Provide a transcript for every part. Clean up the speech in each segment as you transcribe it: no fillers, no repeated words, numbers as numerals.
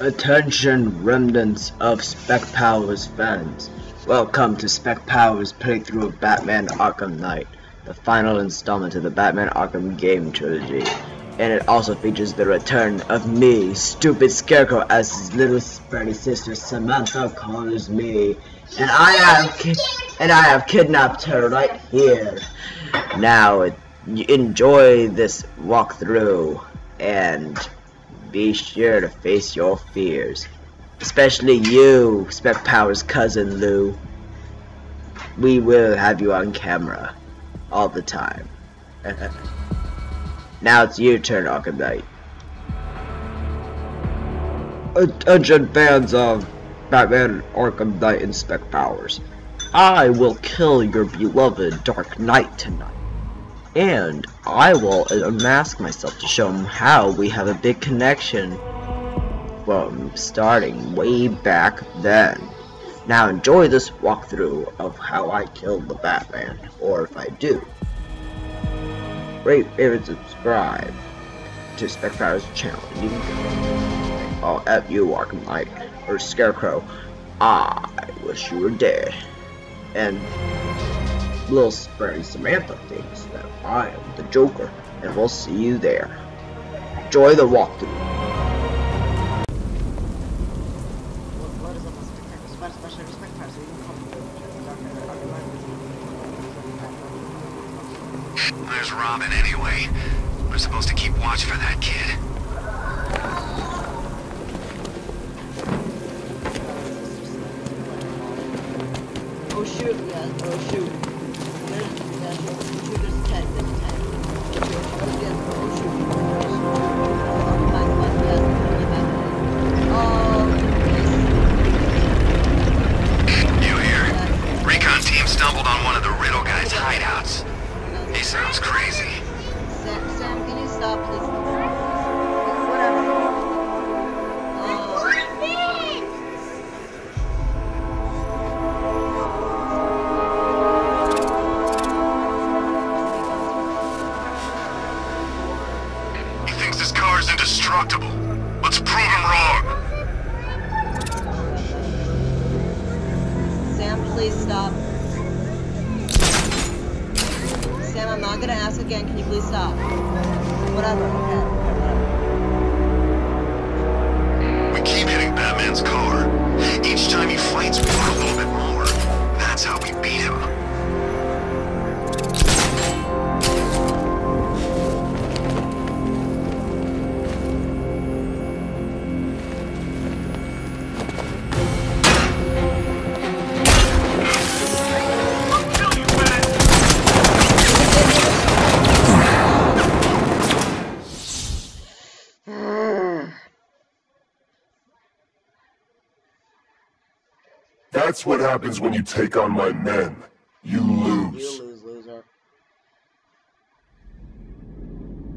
Attention remnants of Spec Powers fans. Welcome to Spec Powers playthrough of Batman Arkham Knight, the final installment of the Batman Arkham game trilogy. And it also features the return of me, Stupid Scarecrow, as his little spready sister Samantha calls me. And I have kidnapped her right here. Now enjoy this walkthrough and be sure to face your fears. Especially you, Spec Powers' cousin Lou. We will have you on camera all the time. Now it's your turn, Arkham Knight. Attention fans of Batman Arkham Knight and Spec Powers. I will kill your beloved Dark Knight tonight. And I will unmask myself to show him how we have a big connection from starting way back then. Now enjoy this walkthrough of how I killed the Batman, or if I do. Rate, favorite, subscribe to Spec Powers' channel. You can go. F you, Arkham Knight, or Scarecrow. I wish you were dead. And little spready Samantha thinks that I am the Joker, and we'll see you there. Enjoy the walkthrough. What is up, especially Spec Powers? There's Robin anyway. We're supposed to keep watch for that kid. Oh shoot, yeah, oh shoot. There's 10, there's 10. Oh shoot. You here? Recon team stumbled on one of the Riddle guy's hideouts. He sounds crazy. Sam, can you stop, please? Whatever. He thinks his car is indestructible. Let's prove him wrong. Sam, please stop. Sam, I'm not gonna ask again. Can you please stop? Whatever. Okay. We keep hitting Batman's car. Each time he fights, we want a little bit more. That's how we beat him. That's what happens when you take on my men. You lose. You lose, loser.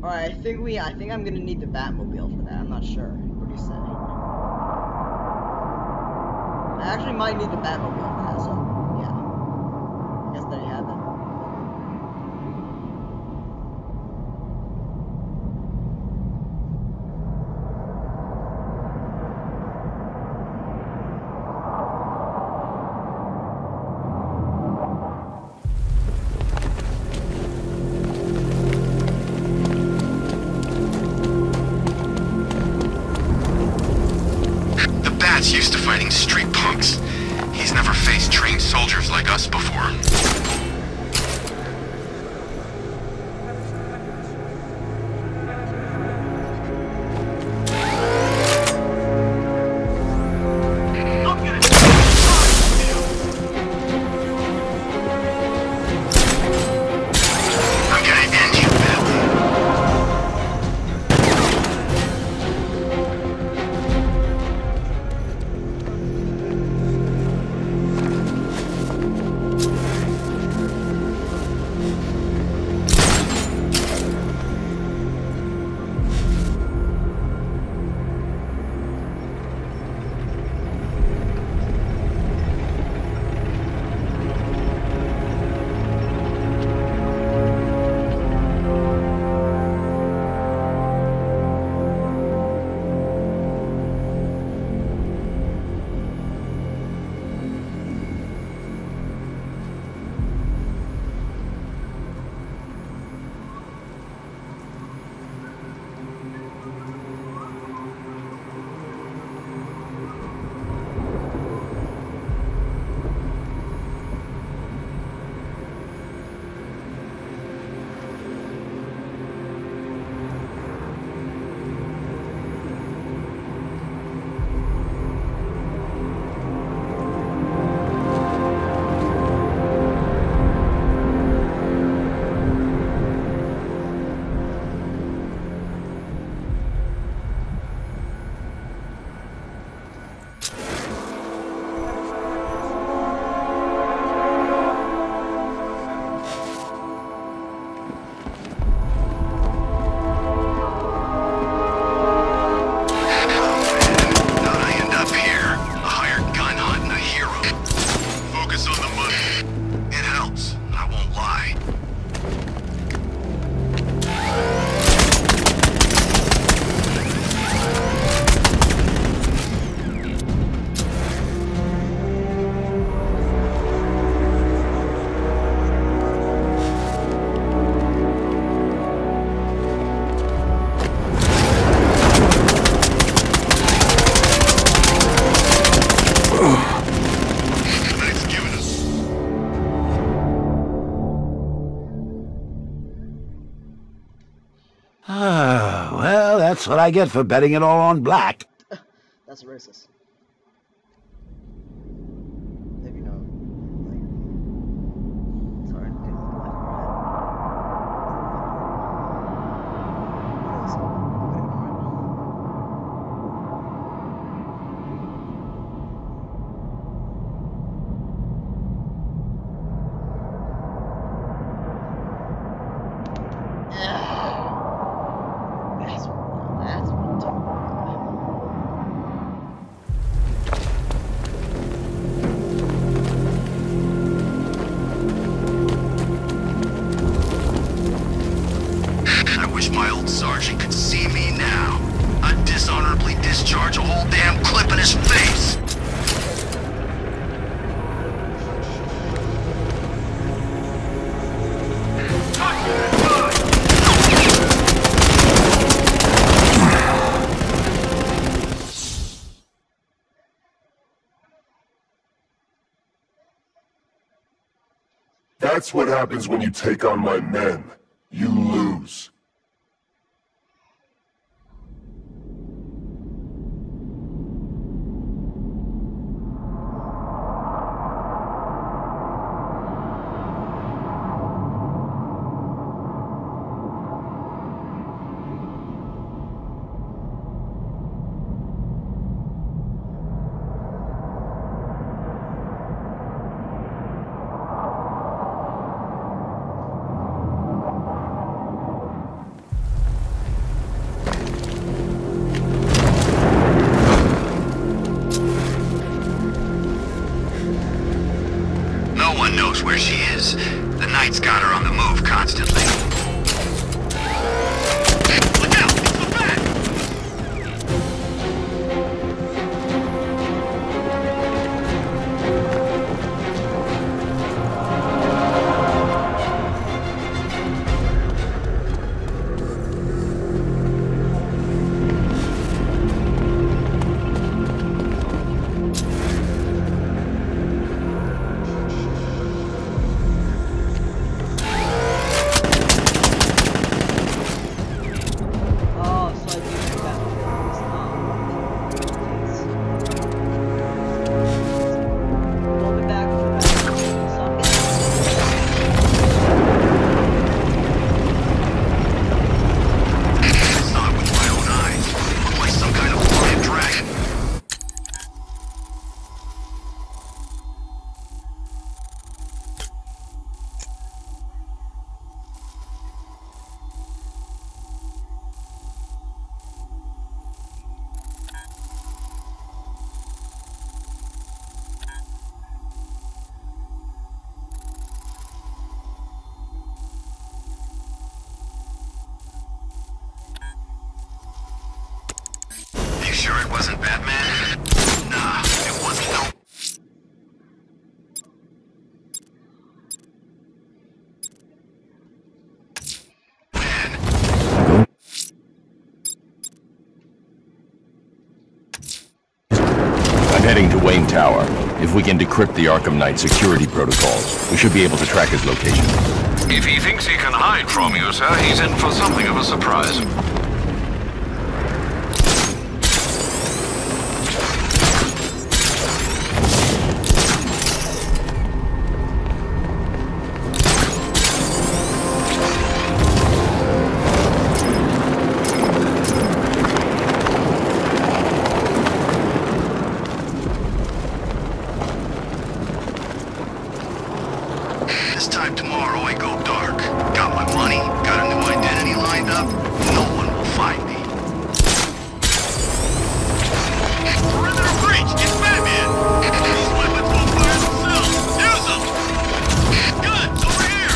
Alright, I think I'm gonna need the Batmobile for that. I'm not sure. What do you say? I actually might need the Batmobile for that, so yeah. I guess there you have it. Used to fighting street punks. He's never faced trained soldiers like us before. I'm gonna end you, Batman. Ah, well, that's what I get for betting it all on black. That's racist. If you know, like, it's hard to do with black and red. Yes, I'm gonna ignore it. That's what I'm talking about. I wish my old sergeant could see me now. I'd dishonorably discharge a whole damn clip in his face. That's what happens when you take on my men. You lose. No one knows where she is. The Knight's got her on the move constantly. Look out! It's the back! Oh, so I do think that we'll be back for that. So I'm I saw it with my own eyes. It looked like some kind of flying dragon. You sure it wasn't Batman? Nah, it wasn't no... Man, I'm heading to Wayne Tower. If we can decrypt the Arkham Knight security protocols, we should be able to track his location. If he thinks he can hide from you, sir, he's in for something of a surprise. this time tomorrow I go dark. Got my money, got a new identity lined up. No one will find me. Perimeter breach! It's Batman! These weapons will fire themselves! Use them! Guns, over here!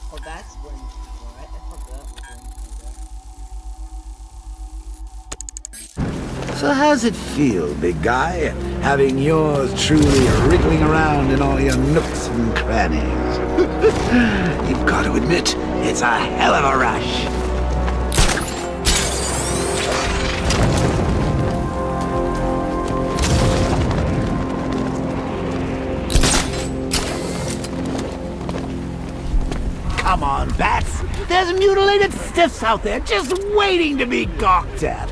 Oh, that's when. Alright, I forgot we're going to do that. So how's it feel, big guy, having yours truly wriggling around in all your nooks and crannies? You've got to admit, it's a hell of a rush. Come on, Bats. There's mutilated stiffs out there just waiting to be gawked at.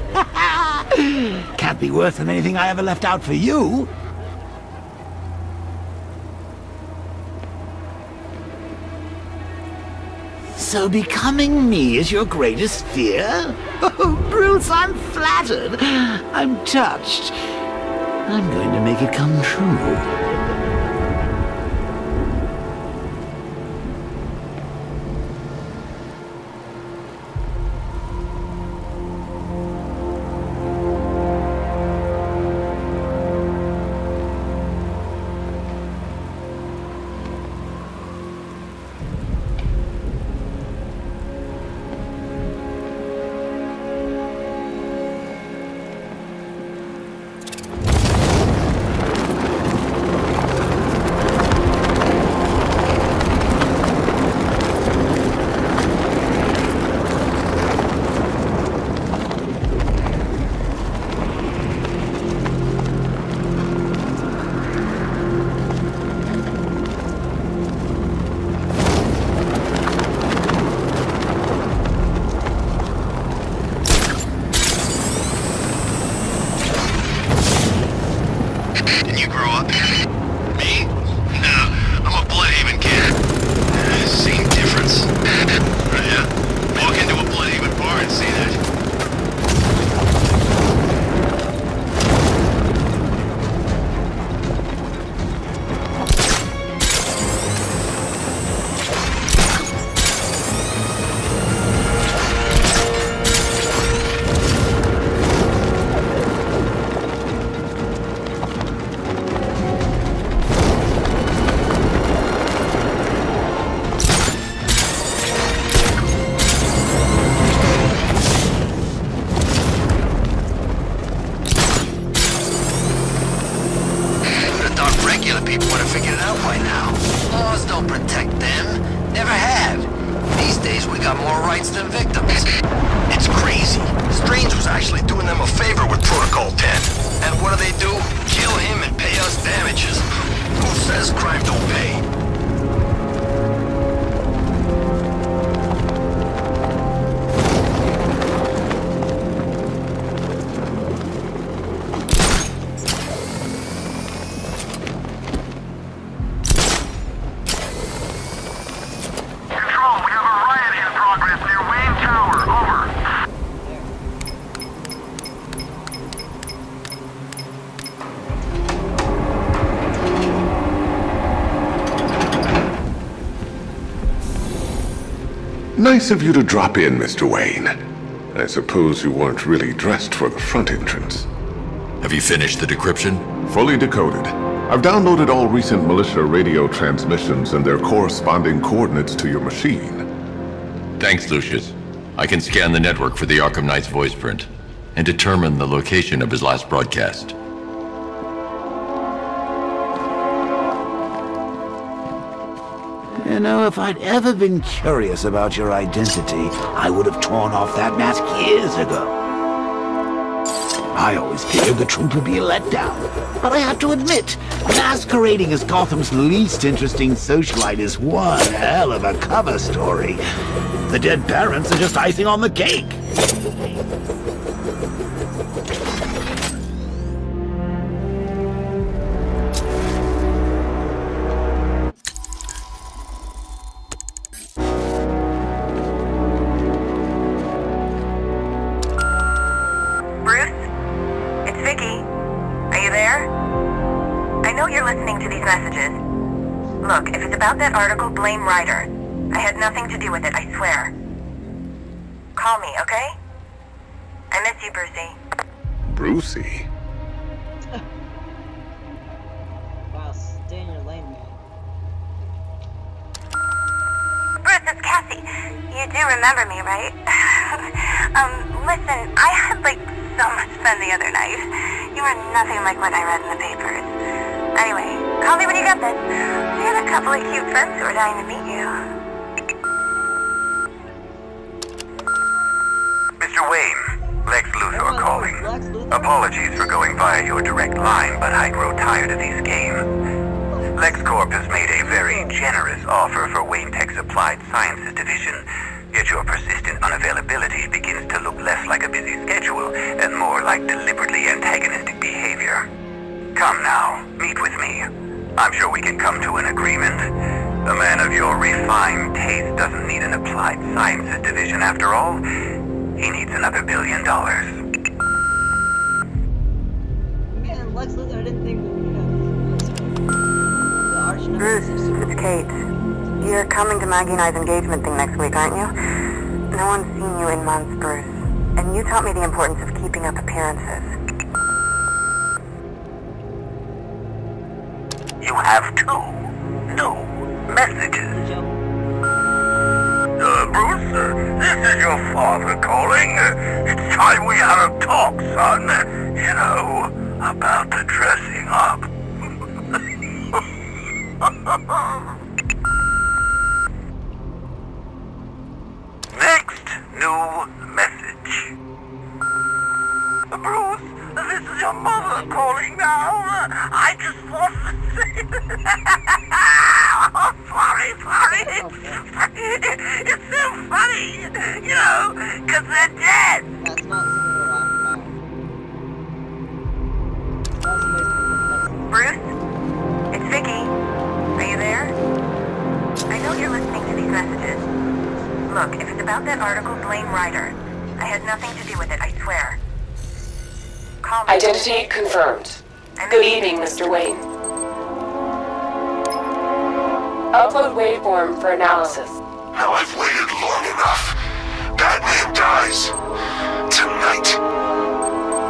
Can't be worse than anything I ever left out for you. So becoming me is your greatest fear? Oh, Bruce, I'm flattered. I'm touched. I'm going to make it come true. Nice of you to drop in, Mr. Wayne. I suppose you weren't really dressed for the front entrance. Have you finished the decryption? Fully decoded. I've downloaded all recent militia radio transmissions and their corresponding coordinates to your machine. Thanks, Lucius. I can scan the network for the Arkham Knight's voice print and determine the location of his last broadcast. You know, if I'd ever been curious about your identity, I would have torn off that mask years ago. I always figured the truth would be a letdown. But I have to admit, masquerading as Gotham's least interesting socialite is one hell of a cover story. The dead parents are just icing on the cake. Look, if it's about that article, blame Ryder. I had nothing to do with it, I swear. Call me, okay? I miss you, Brucey. Brucey? Wow, stay in your lane, man. Bruce, it's Cassie. You do remember me, right? Listen, I had, so much fun the other night. You are nothing like what I read in the papers. Anyway, call me when you get this. We have a couple of cute friends who are dying to meet you. Mr. Wayne, Lex Luthor calling. Apologies for going via your direct line, but I grow tired of these games. LexCorp has made a very generous offer for Wayne Tech's Applied Sciences division, yet your persistent unavailability begins to look less like a busy schedule and more like deliberately antagonistic behavior. Come now, meet with me. I'm sure we can come to an agreement. A man of your refined taste doesn't need an Applied Sciences division after all. He needs another $1 billion. Man, Lex Luthor, I didn't think we would have the Bruce, it's Kate. You're coming to Maggie and I's engagement thing next week, aren't you? No one's seen you in months, Bruce. And you taught me the importance of keeping up appearances. You have 2 new messages. Bruce, this is your father calling. It's time we had a talk, son. You know, about the dressing up. Next new message. Bruce, this is your mother calling now. I just want to say... Oh, sorry. It's so funny, you know, because they're dead. That's not something to laugh about. Bruce? It's Vicky. Are you there? I know you're listening to these messages. Look, if it's about that article, blame Ryder. I had nothing to do with it, I swear. Call me. Identity confirmed. Good evening, Mr. Wayne. Upload waveform for analysis. Now I've waited long enough. Batman dies. Tonight.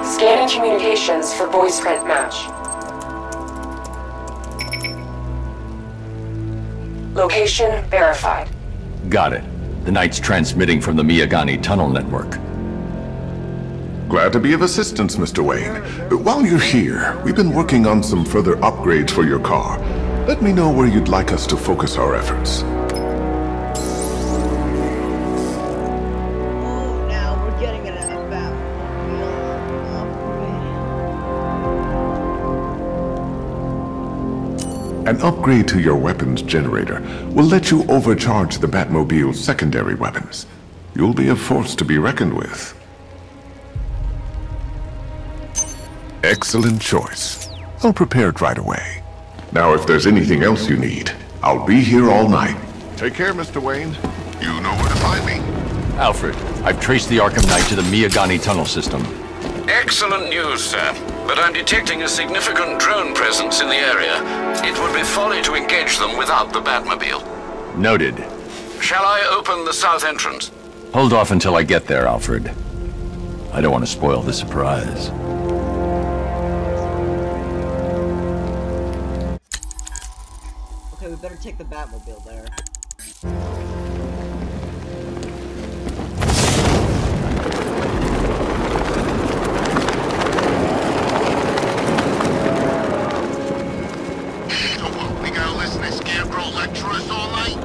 Scanning communications for voice print match. Location verified. Got it. The Knight's transmitting from the Miyagani tunnel network. Glad to be of assistance, Mr. Wayne. While you're here, we've been working on some further upgrades for your car. Let me know where you'd like us to focus our efforts. Oh, now we're getting it at a Batmobile upgrade. An upgrade to your weapons generator will let you overcharge the Batmobile's secondary weapons. You'll be a force to be reckoned with. Excellent choice. I'll prepare it right away. Now, if there's anything else you need, I'll be here all night. Take care, Mr. Wayne. You know where to find me. Alfred, I've traced the Arkham Knight to the Miyagani tunnel system. Excellent news, sir. But I'm detecting a significant drone presence in the area. It would be folly to engage them without the Batmobile. Noted. Shall I open the south entrance? Hold off until I get there, Alfred. I don't want to spoil the surprise. Okay, we better take the Batmobile there. We gotta listen to Scarecrow lecture us all night?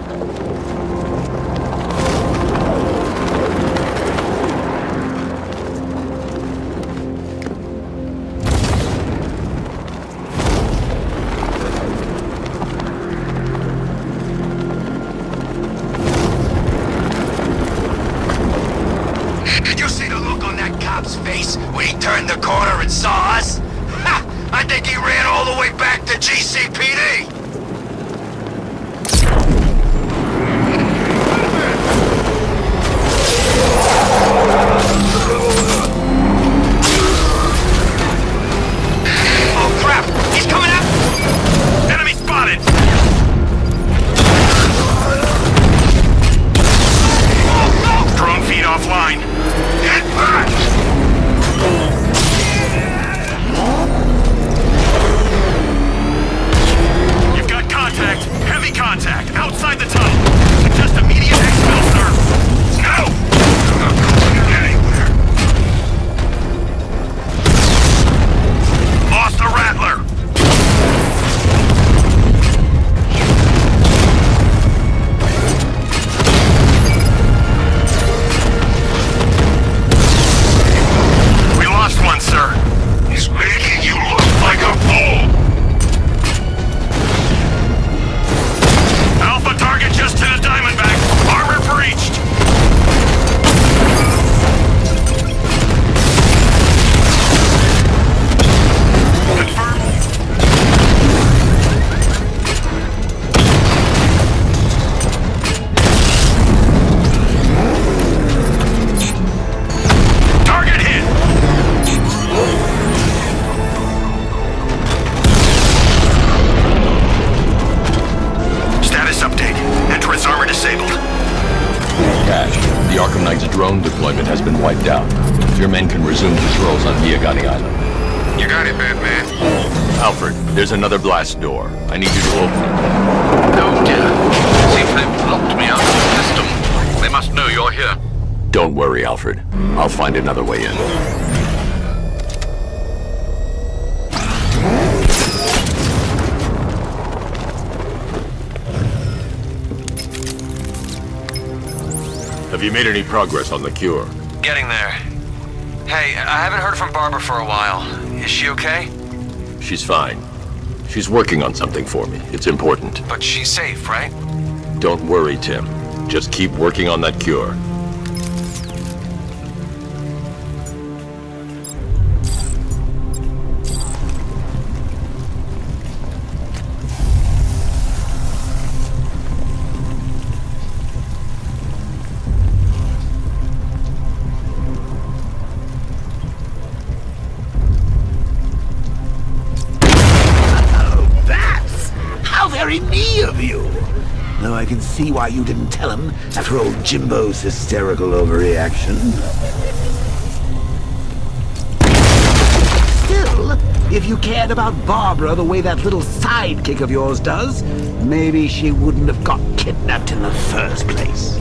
Face when he turned the corner and saw us? Ha! I think he ran all the way back to GCPD! Oh crap! He's coming up! Enemy spotted! Oh no! Drone feed offline! Get back! drone deployment has been wiped out. Your men can resume patrols on Miagani Island. You got it, Batman. Alfred, there's another blast door. I need you to open it. Oh dear. Seems they've locked me out of the system. They must know you're here. Don't worry, Alfred. I'll find another way in. Have you made any progress on the cure? Getting there. Hey, I haven't heard from Barbara for a while. Is she okay? She's fine. She's working on something for me. It's important. But she's safe, right? Don't worry, Tim. Just keep working on that cure. Me of you. Though I can see why you didn't tell him after old Jimbo's hysterical overreaction. Still, if you cared about Barbara the way that little sidekick of yours does, maybe she wouldn't have got kidnapped in the first place.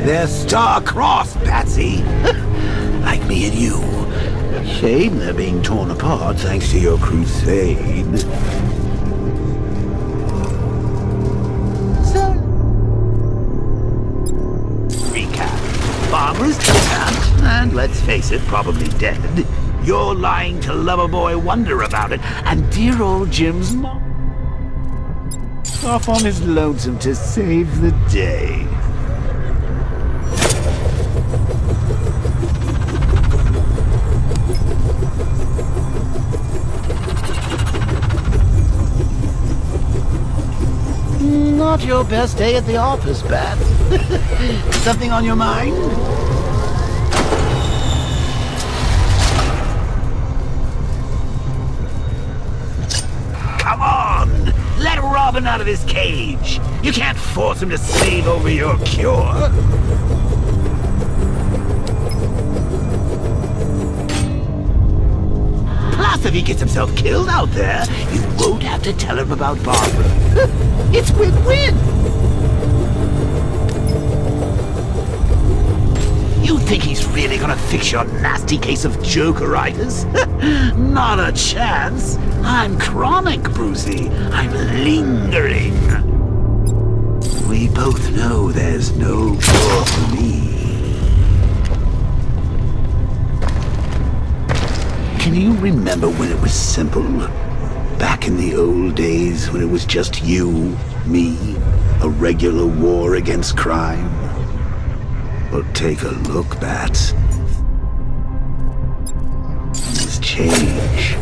They're star-crossed, Patsy. Like me and you. Shame they're being torn apart thanks to your crusade. So, recap. Barbara's kidnapped, and let's face it, probably dead. You're lying to Loverboy Wonder about it, and dear old Jim's mom off on his lonesome to save the day. Not your best day at the office, Bat. Something on your mind? Come on! Let Robin out of his cage! You can't force him to slave over your cure! Plus, if he gets himself killed out there, you won't have to tell him about Barbara. It's win-win! You think he's really gonna fix your nasty case of Jokeritis? Not a chance! I'm chronic, Brucey. I'm lingering. We both know there's no cure for me. Can you remember when it was simple? Back in the old days when it was just you, me, a regular war against crime? Well, take a look, Bats. Things change.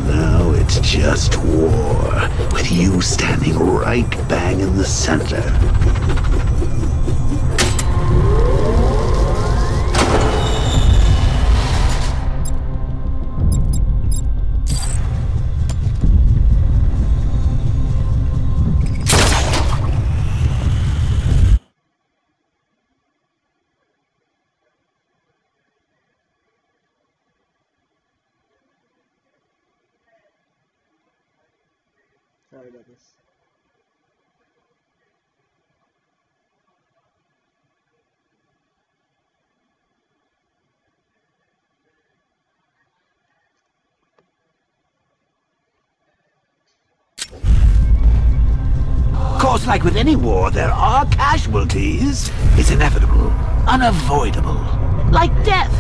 Now it's just war, with you standing right bang in the center. Sorry about this. Of course, like with any war, there are casualties. It's inevitable, unavoidable. Like death.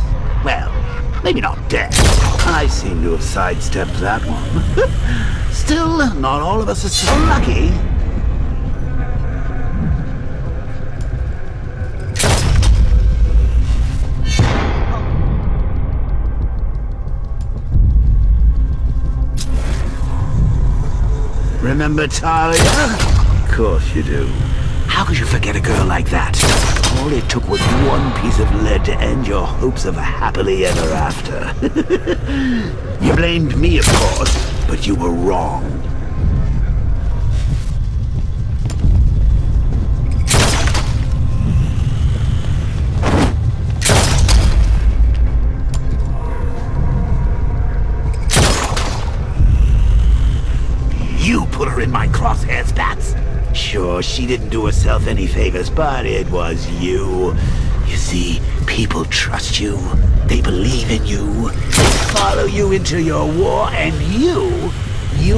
Well, maybe not death. I seem to have sidestepped that one. Still, not all of us are so lucky. Remember Talia? Of course you do. How could you forget a girl like that? All it took was one piece of lead to end your hopes of a happily ever after. You blamed me, of course, but you were wrong. crosshairs, Bats. Sure, she didn't do herself any favors, but it was you. You see, people trust you. They believe in you. They follow you into your war, and you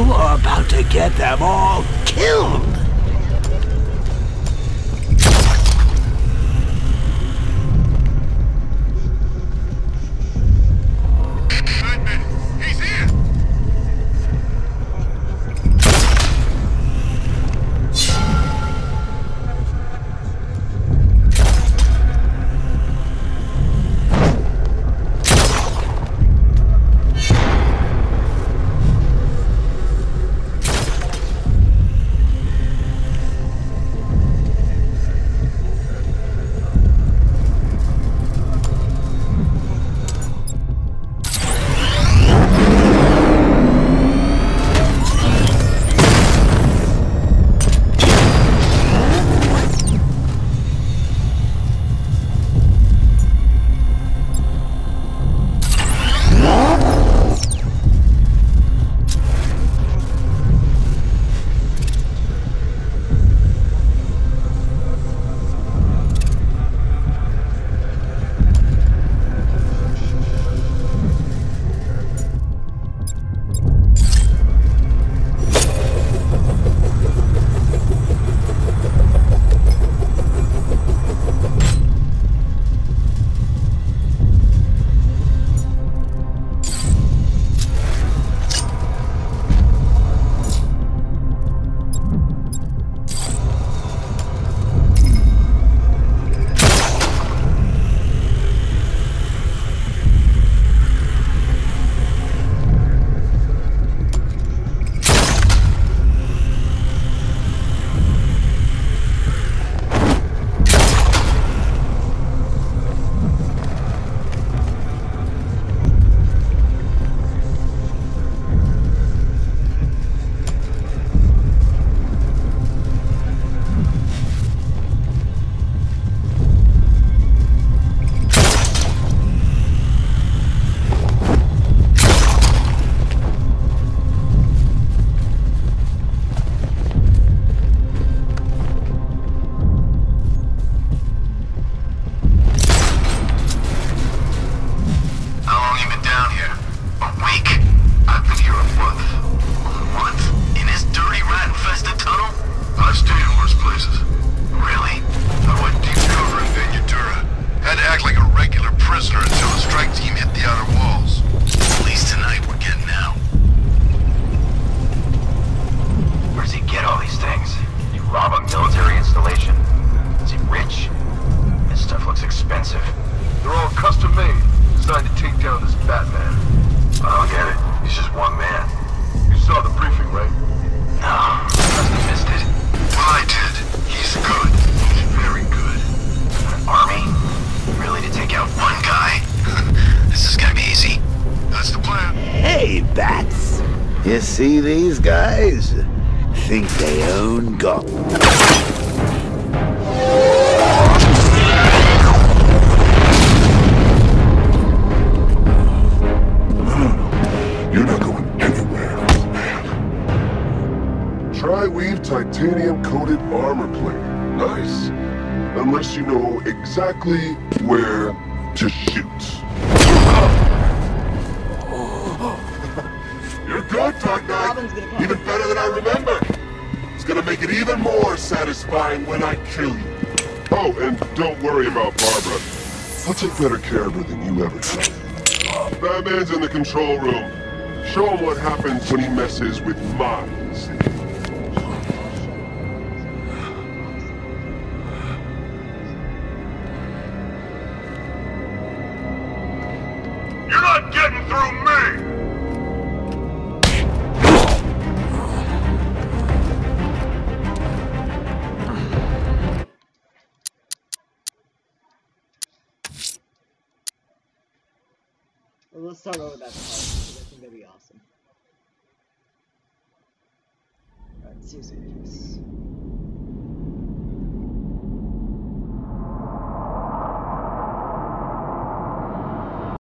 are about to get them all killed. You see these guys? Think they own Gotham. You're not going anywhere, man. Tri-weave titanium-coated armor plate. Nice. Unless you know exactly where to shoot. You're good, Dark Knight. Even better than I remember. It's gonna make it even more satisfying when I kill you. Oh, and don't worry about Barbara. I'll take better care of her than you ever did. Batman's in the control room. Show him what happens when he messes with minds. You're not getting through me! Well, let's start over that part, because I think that'd be awesome. Alright, let's see some keys.